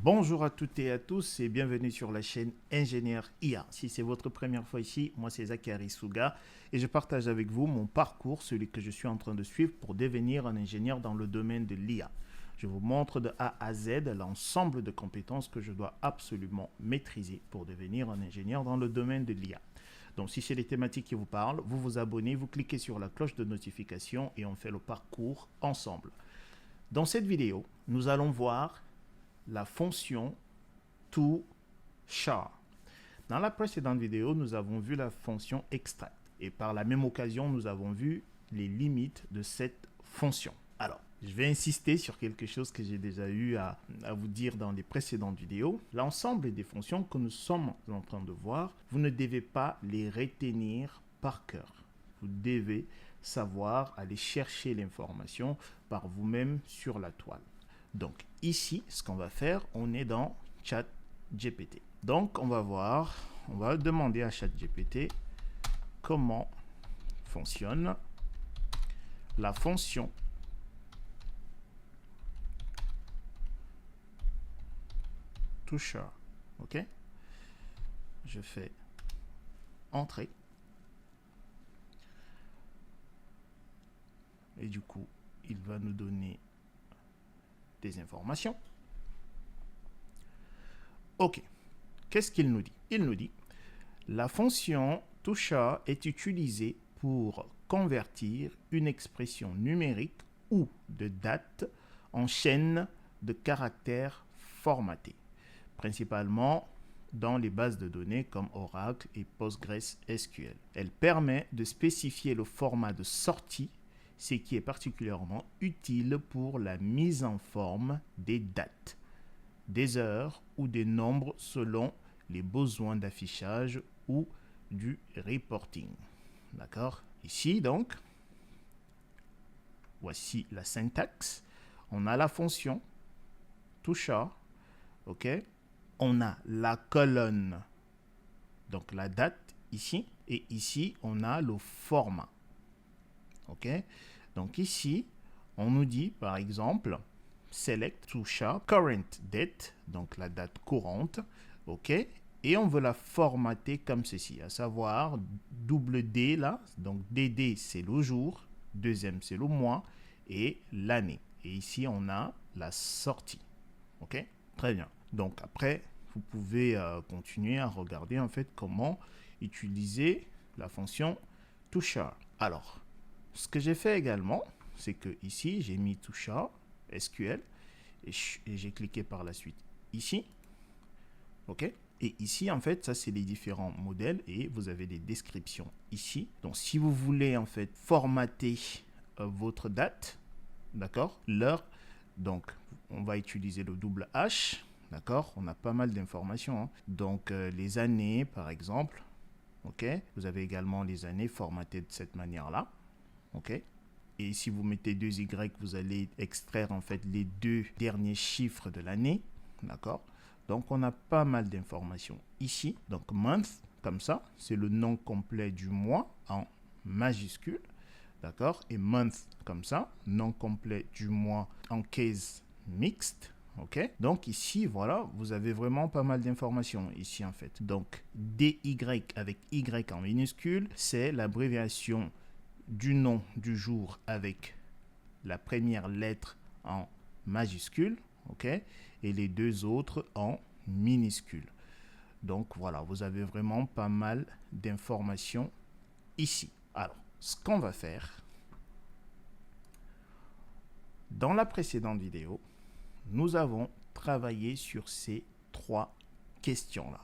Bonjour à toutes et à tous et bienvenue sur la chaîne Ingénieur IA. Si c'est votre première fois ici, moi c'est Zachary Suga et je partage avec vous mon parcours, celui que je suis en train de suivre pour devenir un ingénieur dans le domaine de l'IA. Je vous montre de A à Z l'ensemble de compétences que je dois absolument maîtriser pour devenir un ingénieur dans le domaine de l'IA. Donc si c'est les thématiques qui vous parlent, vous vous abonnez, vous cliquez sur la cloche de notification et on fait le parcours ensemble. Dans cette vidéo, nous allons voir la fonction toChar. Dans la précédente vidéo, nous avons vu la fonction extract et par la même occasion, nous avons vu les limites de cette fonction. Alors, je vais insister sur quelque chose que j'ai déjà eu à vous dire dans les précédentes vidéos. L'ensemble des fonctions que nous sommes en train de voir, vous ne devez pas les retenir par cœur. Vous devez savoir aller chercher l'information par vous-même sur la toile. Donc ici, ce qu'on va faire, on est dans ChatGPT. Donc on va demander à ChatGPT comment fonctionne la fonction toChar. Ok? Je fais entrer. Et du coup, il va nous donner des informations. Ok, qu'est-ce qu'il nous dit? Il nous dit, la fonction toChar est utilisée pour convertir une expression numérique ou de date en chaîne de caractères formatée, principalement dans les bases de données comme Oracle et PostgreSQL. Elle permet de spécifier le format de sortie, ce qui est particulièrement utile pour la mise en forme des dates, des heures ou des nombres selon les besoins d'affichage ou du reporting. D'accord? Ici, donc, voici la syntaxe. On a la fonction toChar, ok? On a la colonne, donc la date ici, et ici, on a le format. Ok? Donc ici, on nous dit par exemple select toChar current date, donc la date courante, ok? Et on veut la formater comme ceci, à savoir double D là, donc DD c'est le jour, deuxième c'est le mois et l'année. Et ici on a la sortie, ok? Très bien. Donc après, vous pouvez continuer à regarder en fait comment utiliser la fonction toChar. Alors, ce que j'ai fait également, c'est que ici, j'ai mis toChar, SQL, et j'ai cliqué par la suite ici. OK? Et ici, en fait, ça, c'est les différents modèles et vous avez des descriptions ici. Donc, si vous voulez, en fait, formater votre date, d'accord? L'heure, donc, on va utiliser le double H, d'accord? On a pas mal d'informations, hein. Donc, les années, par exemple, OK? Vous avez également les années formatées de cette manière-là. OK? Et si vous mettez 2Y, vous allez extraire en fait les deux derniers chiffres de l'année. D'accord? Donc, on a pas mal d'informations ici. Donc, month, comme ça, c'est le nom complet du mois en majuscule. D'accord? Et month, comme ça, nom complet du mois en case mixte. Ok? Donc ici, voilà, vous avez vraiment pas mal d'informations ici en fait. Donc, DY avec Y en minuscule, c'est l'abréviation du nom du jour avec la première lettre en majuscule, ok, et les deux autres en minuscule. Donc voilà, vous avez vraiment pas mal d'informations ici. Alors, ce qu'on va faire, dans la précédente vidéo, nous avons travaillé sur ces trois questions-là.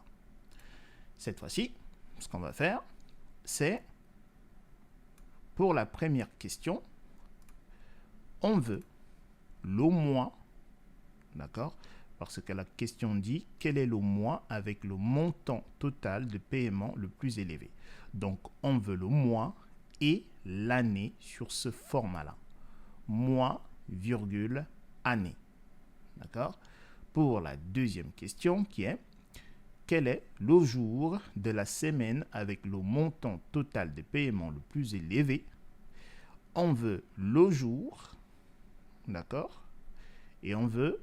Cette fois-ci, ce qu'on va faire, c'est pour la première question, on veut le mois, d'accord? Parce que la question dit quel est le mois avec le montant total de paiement le plus élevé. Donc, on veut le mois et l'année sur ce format-là. Mois, virgule, année. D'accord? Pour la deuxième question qui est quel est le jour de la semaine avec le montant total de paiement le plus élevé? On veut le jour, d'accord? Et on veut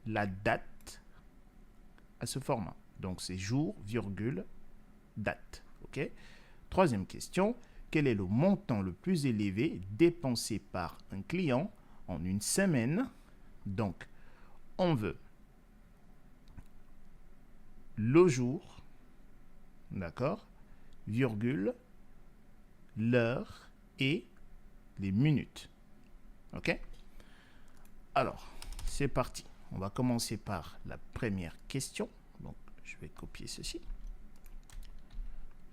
la date à ce format. Donc, c'est jour, virgule, date. OK? Troisième question. Quel est le montant le plus élevé dépensé par un client en une semaine? Donc, on veut le jour, d'accord, virgule, l'heure et les minutes. OK? Alors, c'est parti. On va commencer par la première question. Donc, je vais copier ceci.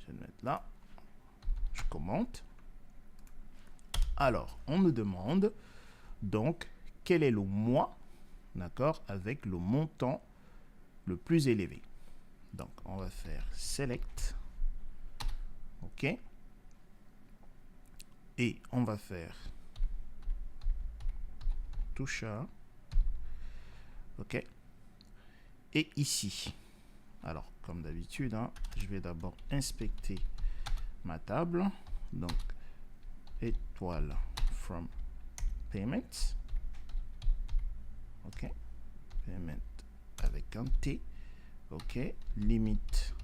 Je vais le mettre là. Je commente. Alors, on me demande donc quel est le mois, d'accord, avec le montant le plus élevé. Donc, on va faire select. OK. Et on va faire toucher. OK. Et ici, alors comme d'habitude, hein, je vais d'abord inspecter ma table. Donc, étoile from payments. OK. Payment avec un T. OK. Limite,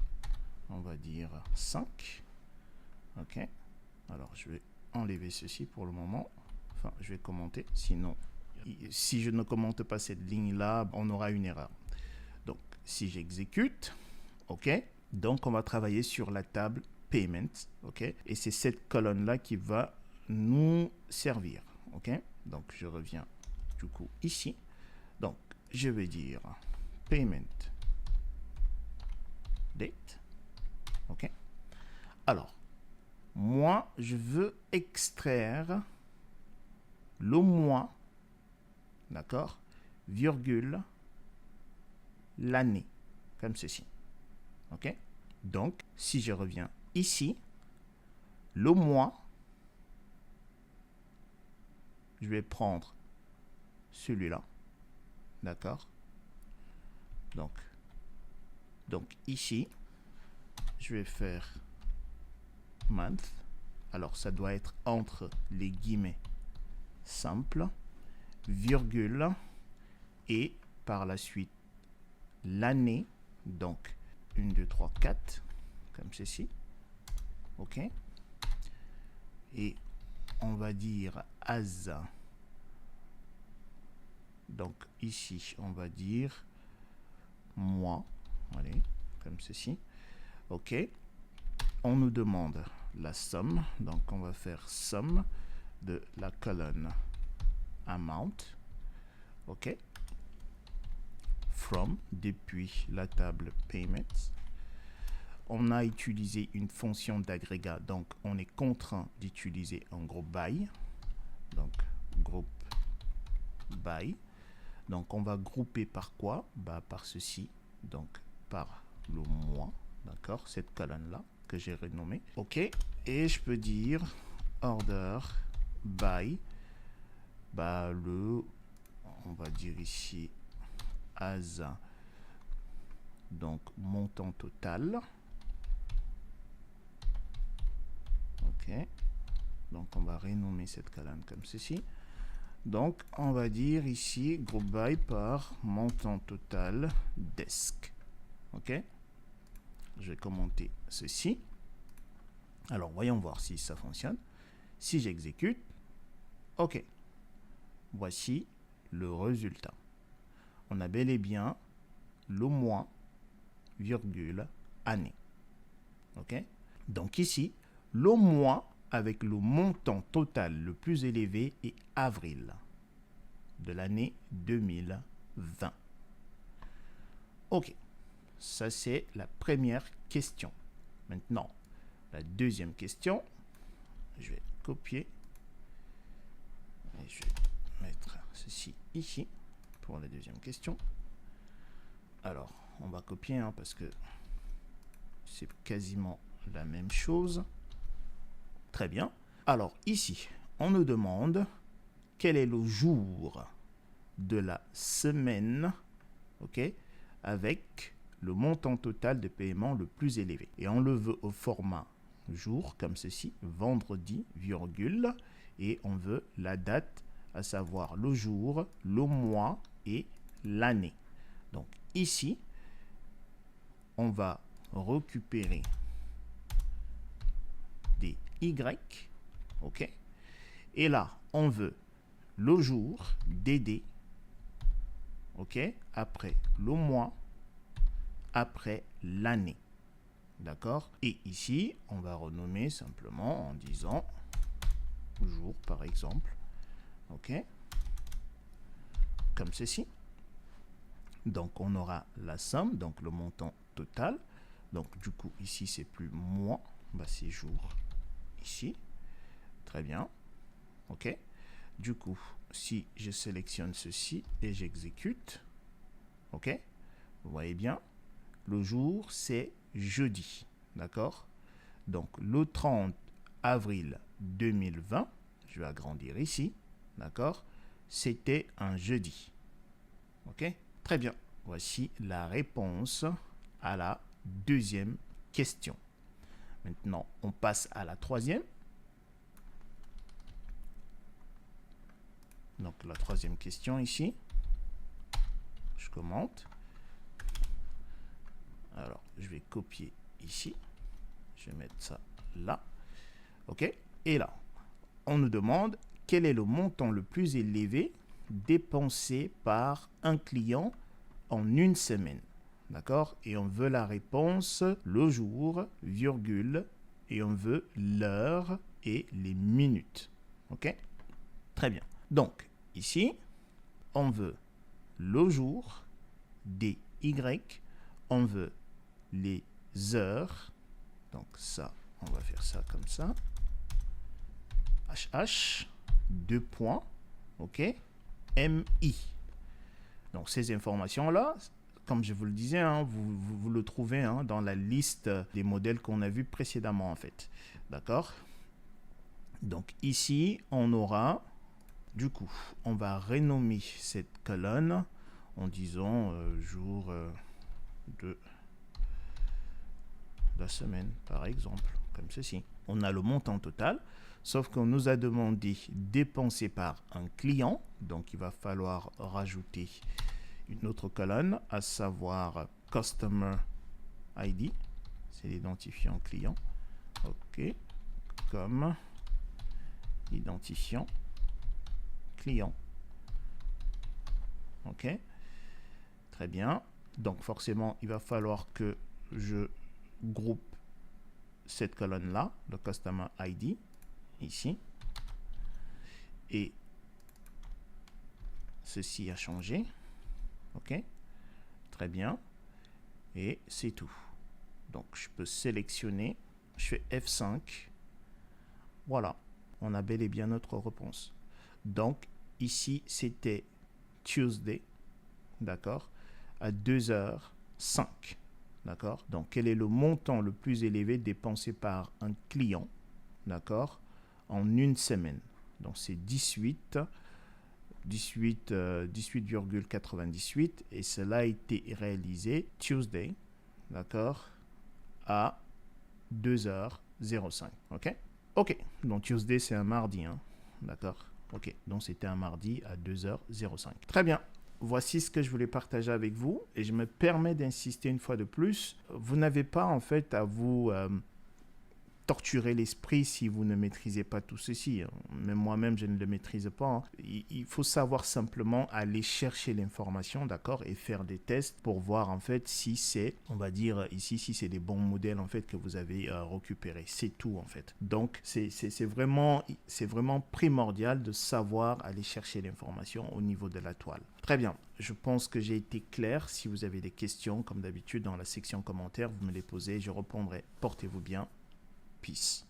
on va dire 5. OK. Alors, je vais enlever ceci pour le moment. Enfin, je vais commenter. Sinon, si je ne commente pas cette ligne-là, on aura une erreur. Donc, si j'exécute, OK. Donc, on va travailler sur la table Payments, OK. Et c'est cette colonne-là qui va nous servir, OK. Donc, je reviens du coup ici. Donc, je vais dire Payment Date, OK. Alors, moi, je veux extraire le mois, d'accord, virgule, l'année, comme ceci. OK? Donc, si je reviens ici, le mois, je vais prendre celui-là, d'accord? Donc ici, je vais faire month. Alors, ça doit être entre les guillemets simples, virgule, et par la suite, l'année. Donc, 1, 2, 3, 4, comme ceci. OK. Et on va dire as. Donc, ici, on va dire mois. Allez, comme ceci. OK. On nous demande la somme. Donc, on va faire somme de la colonne amount. OK. From, depuis la table payments. On a utilisé une fonction d'agrégat. Donc, on est contraint d'utiliser un groupe by. Donc, groupe by. Donc, on va grouper par quoi? Bah, par ceci. Donc, par le mois. D'accord? Cette colonne-là que j'ai renommée. OK. Et je peux dire order by. Bah, on va dire ici as. Donc, montant total. OK. Donc, on va renommer cette colonne comme ceci. Donc, on va dire ici group by par montant total desk. OK. Je vais commenter ceci. Alors, voyons voir si ça fonctionne. Si j'exécute, OK. Voici le résultat. On a bel et bien le mois, virgule, année. OK. Donc ici, le mois avec le montant total le plus élevé est avril de l'année 2020. OK. Ça, c'est la première question. Maintenant, la deuxième question, je vais copier et je vais mettre ceci ici pour la deuxième question. Alors, on va copier parce que c'est quasiment la même chose. Très bien. Alors, ici, on nous demande quel est le jour de la semaine, OK, avec le montant total de paiement le plus élevé. Et on le veut au format jour, comme ceci, vendredi, virgule, et on veut la date, à savoir le jour, le mois et l'année. Donc ici, on va récupérer des Y, ok? Et là, on veut le jour, DD, ok? Après le mois, après l'année, d'accord? Et ici, on va renommer simplement en disant jour, par exemple, ok? Comme ceci. Donc, on aura la somme, donc le montant total. Donc, du coup, ici, c'est plus mois, bah, c'est jour, ici. Très bien, ok? Du coup, si je sélectionne ceci et j'exécute, ok? Vous voyez bien, le jour, c'est jeudi, d'accord? Donc, le 30 avril 2020, je vais agrandir ici, d'accord? C'était un jeudi, ok? Très bien, voici la réponse à la deuxième question. Maintenant, on passe à la troisième. Donc, la troisième question ici. Je commente. Alors, je vais copier ici. Je vais mettre ça là. OK? Et là, on nous demande quel est le montant le plus élevé dépensé par un client en une semaine. D'accord? Et on veut la réponse, le jour, virgule, et on veut l'heure et les minutes. OK? Très bien. Donc, ici, on veut le jour, DY, on veut les heures. Donc ça, on va faire ça comme ça. HH, 2 points, ok, MI. Donc ces informations-là, comme je vous le disais, hein, vous le trouvez hein, dans la liste des modèles qu'on a vus précédemment en fait. D'accord? Donc ici, on aura, du coup, on va renommer cette colonne en disant jour de la semaine, par exemple, comme ceci. On a le montant total, sauf qu'on nous a demandé dépensé par un client, donc il va falloir rajouter une autre colonne, à savoir Customer ID, c'est l'identifiant client, ok, comme identifiant client, ok, très bien, donc forcément il va falloir que je groupe cette colonne là, le Customer ID, ici, et ceci a changé, ok, très bien, et c'est tout. Donc je peux sélectionner, je fais F5, voilà, on a bel et bien notre réponse. Donc ici c'était Tuesday, d'accord, à 2h05. D'accord? Donc, quel est le montant le plus élevé dépensé par un client, d'accord, en une semaine? Donc, c'est 18,98 et cela a été réalisé Tuesday, d'accord, à 2h05. OK? OK. Donc, Tuesday, c'est un mardi, hein, d'accord? OK. Donc, c'était un mardi à 2h05. Très bien. Voici ce que je voulais partager avec vous et je me permets d'insister une fois de plus. Vous n'avez pas en fait à vous torturer l'esprit si vous ne maîtrisez pas tout ceci. Même moi-même, je ne le maîtrise pas. Il faut savoir simplement aller chercher l'information, d'accord, et faire des tests pour voir en fait si c'est, on va dire ici, si c'est des bons modèles en fait que vous avez récupérés. C'est tout en fait. Donc, c'est vraiment primordial de savoir aller chercher l'information au niveau de la toile. Très bien. Je pense que j'ai été clair. Si vous avez des questions, comme d'habitude, dans la section commentaires, vous me les posez, je répondrai. Portez-vous bien. Peace.